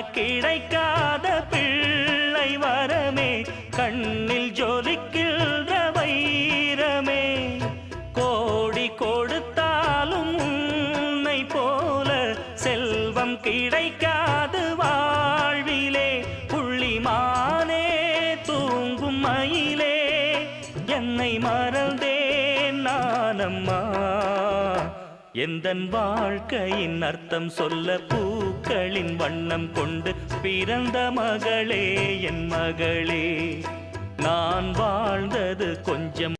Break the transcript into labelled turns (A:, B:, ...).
A: கிடைக்காத பிள்ளை வரமே, கண்ணில் ஜொலிக்கின்ற வைரமே. கோடி கொடுத்தாலும் உன்னை போல செல்வம் கிடைக்காது வாழ்விலே. புள்ளிமானே தூங்கும் மயிலே, என்னை மறந்தேன் நானம்மா. எந்தன் வாழ்க்கையின் அர்த்தம் சொல்ல பூக்களின் வண்ணம் கொண்டு பிறந்த மகளே, என் மகளே. நான் வாழ்ந்தது கொஞ்சம்